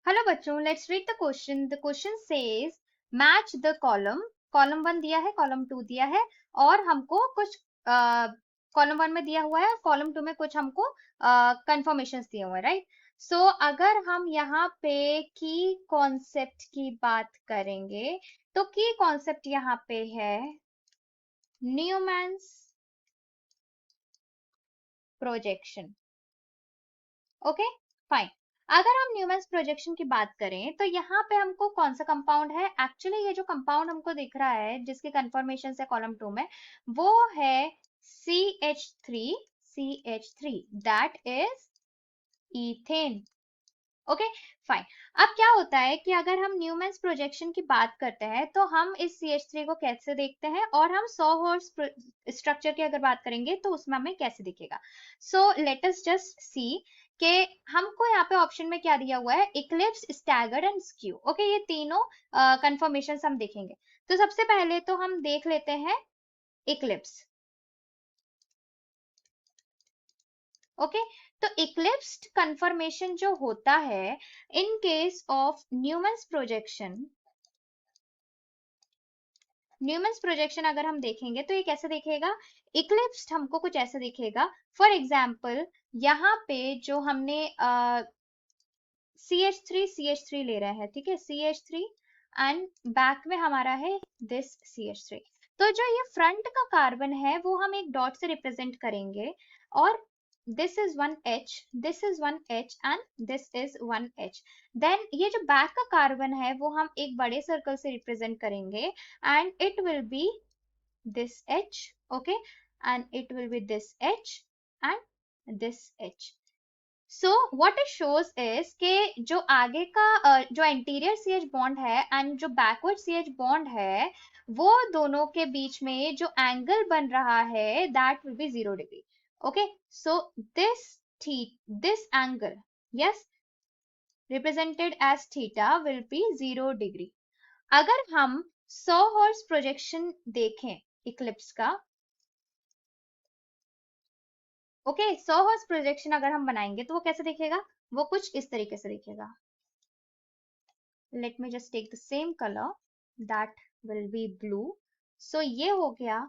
Hello बच्चों, let's read the question. The question says match the column. Column 1 दिया है, column 2 दिया है और हमको कुछ कॉलम 1 में दिया हुआ है, कॉलम 2 में कुछ हमको कंफर्मेशंस दिए हुए हैं, राइट। सो अगर हम यहाँ पे की कॉन्सेप्ट की बात करेंगे तो की कॉन्सेप्ट यहाँ पे है न्यूमैन्स प्रोजेक्शन। Okay, fine. अगर हम न्यूमेंस प्रोजेक्शन की बात करें तो यहाँ पे हमको कौन सा कंपाउंड है? एक्चुअली ये जो कंपाउंड हमको दिख रहा है जिसके कंफर्मेशन है कॉलम 2 में, वो है CH3। CH3 that is ethane. Okay, fine. अब क्या होता है कि अगर हम न्यूमेंस प्रोजेक्शन की बात करते हैं तो हम इस CH3 को कैसे देखते हैं, और हम सॉहॉर्स स्ट्रक्चर की अगर बात करेंगे तो उसमें हमें कैसे दिखेगा। So let us just see कि हमको यहाँ पे ऑप्शन में क्या दिया हुआ है, Eclipse, staggered and skew. Okay, ये तीनों कंफर्मेशन हम देखेंगे। तो सबसे पहले तो हम देख लेते हैं इक्लिप्स। ओके, तो इक्लिप्स्ड कंफर्मेशन जो होता है in case of Newman's projection, Newman's projection अगर हम देखेंगे तो ये कैसे दिखेगा? इक्लिप्स्ड हमको कुछ ऐसे दिखेगा। फॉर एग्जाम्पल यहाँ पे जो हमने CH3 ले रहे हैं, ठीक है, CH3 एंड बैक में हमारा है दिस CH3। तो जो ये फ्रंट का कार्बन है वो हम एक डॉट से रिप्रेजेंट करेंगे, और this is one H, this is one H and this is one H। Then ये जो बैक का कार्बन है वो हम एक बड़े सर्कल से रिप्रेजेंट करेंगे, and it will be this H, okay, and it will be this H and this H। So what it shows is कि जो आगे का जो एंटीरियर CH बॉन्ड है एंड जो बैकवर्ड CH बॉन्ड है, वो दोनों के बीच में जो एंगल बन रहा है that will be 0 degree. Okay, so this angle, yes, represented as theta will be 0 degree. अगर हम 100 हॉर्स प्रोजेक्शन देखें इक्लिप्स का, ओके, 100 हॉर्स प्रोजेक्शन अगर हम बनाएंगे तो वो कैसे दिखेगा? वो कुछ इस तरीके से दिखेगा। Let me just take the same colour, that will be blue. So ये हो गया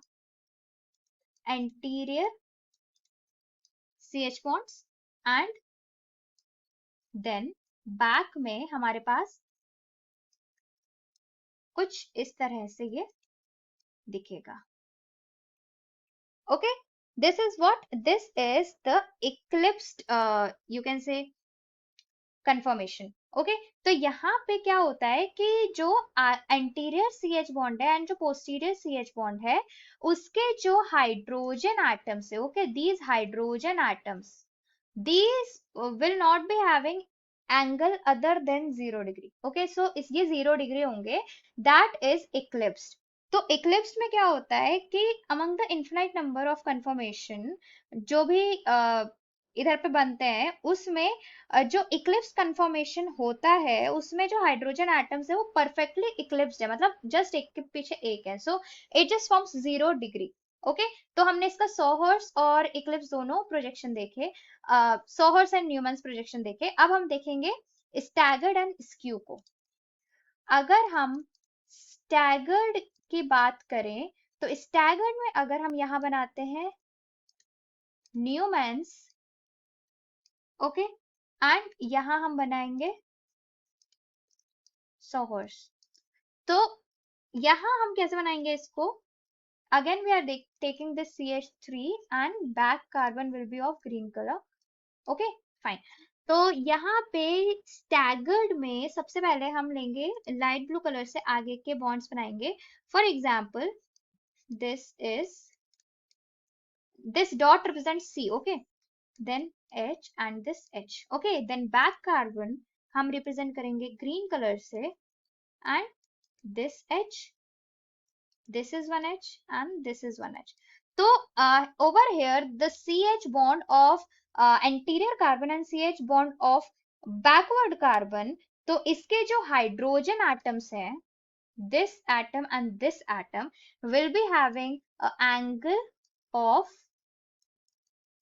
anterior CH bonds, and then back में हमारे पास कुछ इस तरह से ये दिखेगा। Okay, this is what this is the eclipsed you can say conformation. Okay, तो यहाँ पे क्या होता है कि जो एंटीरियर CH बॉन्ड है एंड जो पोस्टीरियर CH बॉन्ड है, उसके जो हाइड्रोजन एटम्स है, okay, these hydrogen atoms, these will not be having angle other than 0 degree. Okay, so इस ये 0 डिग्री होंगे, दैट इज eclipsed। तो इक्लिप्स में क्या होता है कि among the infinite number of conformation जो भी इधर पे बनते हैं, उसमें जो इक्लिप्स कंफर्मेशन होता है उसमें जो हाइड्रोजन एटम्स है वो परफेक्टली इक्लिप्स्ड है, मतलब जस्ट एक के पीछे एक है। So it just forms 0 degree. Okay, तो हमने इसका 100 हॉर्स और इक्लिप्स दोनों प्रोजेक्शन देखे, 100 हॉर्स एंड न्यूमन्स प्रोजेक्शन देखे। अब हम देखेंगे स्टैगर्ड एंड स्क्यू को। अगर हम स्टैगर्ड की बात करें तो स्टैगर्ड में अगर हम यहां बनाते हैं न्यूमैन्स, ओके, एंड यहां हम बनाएंगे 100 हॉर्स, तो यहां हम कैसे बनाएंगे इसको? Again we are taking this CH3 and back carbon will be of green color। Okay, fine. तो यहाँ पे स्टैगर्ड में सबसे पहले हम लेंगे लाइट ब्लू कलर से आगे के बॉन्ड्स बनाएंगे। For example this is, this dot represents C, okay, then H and this H, okay, then back carbon हम represent करेंगे green color से, and this H, this is one H and this is one H। तो over here the CH bond of anterior carbon and CH bond of backward carbon, तो इसके जो hydrogen atoms हैं, this atom and this atom will be having an angle of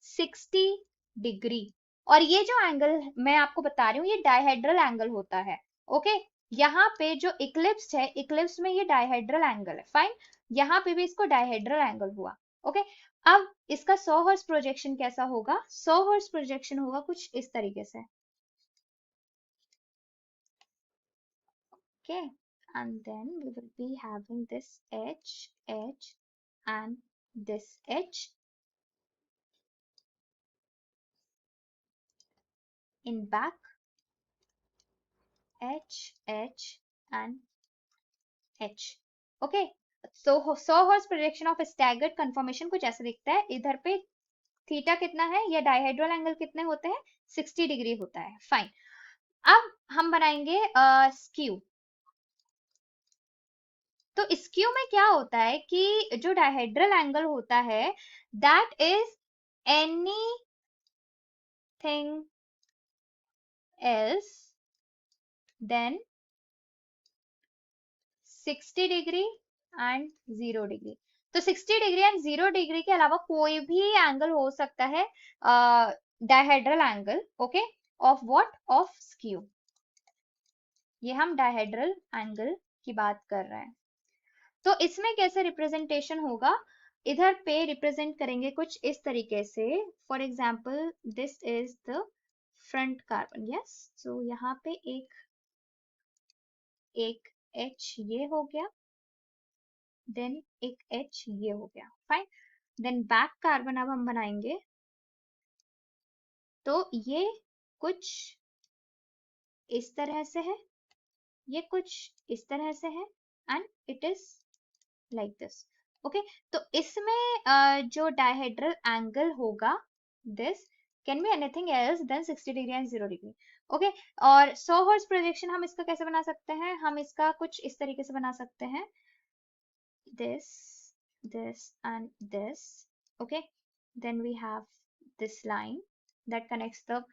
60 degree. और ये जो angle मैं आपको बता रही हूँ ये डायहेड्रल एंगल होता है। ओके, यहाँ पे जो इक्लिप्स है, इक्लिप्स में ये डायहेड्रल एंगल है। फाइन, यहाँ पे भी इसको डायहेड्रल एंगल हुआ। ओके, अब इसका 100 हर्ट्ज प्रोजेक्शन कैसा होगा? 100 हर्ट्ज प्रोजेक्शन होगा कुछ इस तरीके से। Okay, and then we will be having this edge and this edge in back, edge and edge. Okay, so 100 hertz projection of staggered confirmation कुछ ऐसा दिखता है। इधर पे थीटा कितना है या डायहेड्रल एंगल कितने होते हैं? 60 डिग्री होता है। फाइन, अब हम बनाएंगे स्क्यू। तो स्क्यू में क्या होता है कि जो डायहेड्रल एंगल होता है that is anything else then 60 degree and 0 degree. तो 60 डिग्री एंड 0 डिग्री के अलावा कोई भी एंगल हो सकता है dihedral angle. Okay, of what? Of skew. ये हम डायहेड्रल एंगल की बात कर रहे हैं। तो इसमें कैसे रिप्रेजेंटेशन होगा? इधर पे रिप्रेजेंट करेंगे कुछ इस तरीके से। For example this is the front carbon. Yes, so यहाँ पे एक एच ये हो गया, देन एक एच ये हो गया। फाइन, देन बैक कार्बन अब हम बनाएंगे। तो ये कुछ इस तरह से है, ये कुछ इस तरह से है and it is like this. Okay, तो इसमें जो डायहेड्रल एंगल होगा this can be anything else then 60 degree and 0 degree. Okay, और 100 हर्ट्ज प्रोजेक्शन हम इसका कैसे बना सकते हैं? हम इसका कुछ इस तरीके से बना सकते हैं, this and this. Okay, then we have this line that connects the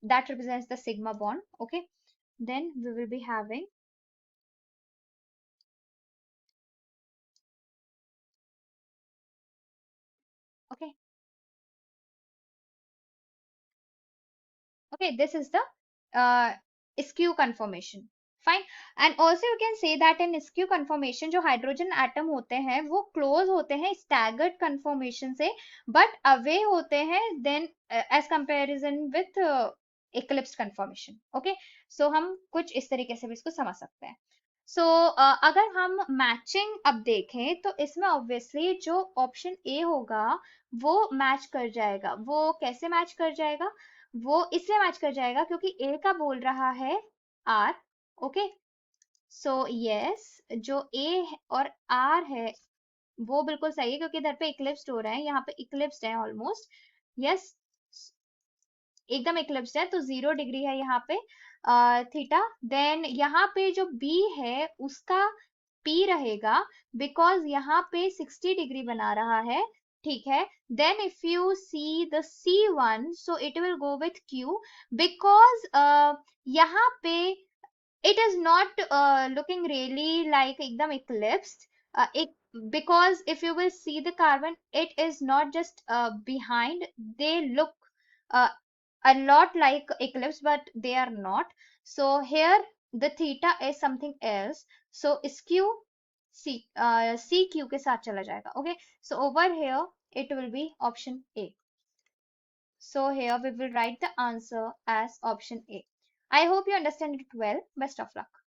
that represents the sigma bond. Okay, then we will be having, okay, okay, this is the skew conformation. Fine, and also you can say that in skew conformation जो hydrogen atom होते हैं वो close होते हैं staggered conformation से, but away होते हैं then as comparison with eclipse conformation. Okay, so हम कुछ इस तरीके से भी इसको समझ सकते हैं। सो अगर हम मैचिंग अब देखें तो इसमें ऑब्वियसली जो ऑप्शन ए होगा वो मैच कर जाएगा। वो कैसे मैच कर जाएगा? वो इसलिए मैच कर जाएगा क्योंकि ए का बोल रहा है आर। ओके, सो यस, जो ए और आर है वो बिल्कुल सही है क्योंकि इधर पे इक्लिप्स्ड हो रहा है, यहाँ पे इक्लिप्स्ड है ऑलमोस्ट। यस, एकदम इक्लिप्स्ड है, तो 0 डिग्री है यहाँ पे थीटा। देन यहाँ पे जो बी है उसका पी रहेगा बिकॉज यहाँ पे 60 डिग्री बना रहा है। ठीक है, then if you see the C1 so it will go with Q because यहाँ पे it is not looking really like ekdam eclipsed, because if you will see the carbon it is not just behind, they look uh, a lot like eclipse but they are not. So here the theta is something else, so skew CQ के साथ चला जाएगा। Okay, so over here it will be option A. So here we will write the answer as option A. I hope you understand it well. Best of luck.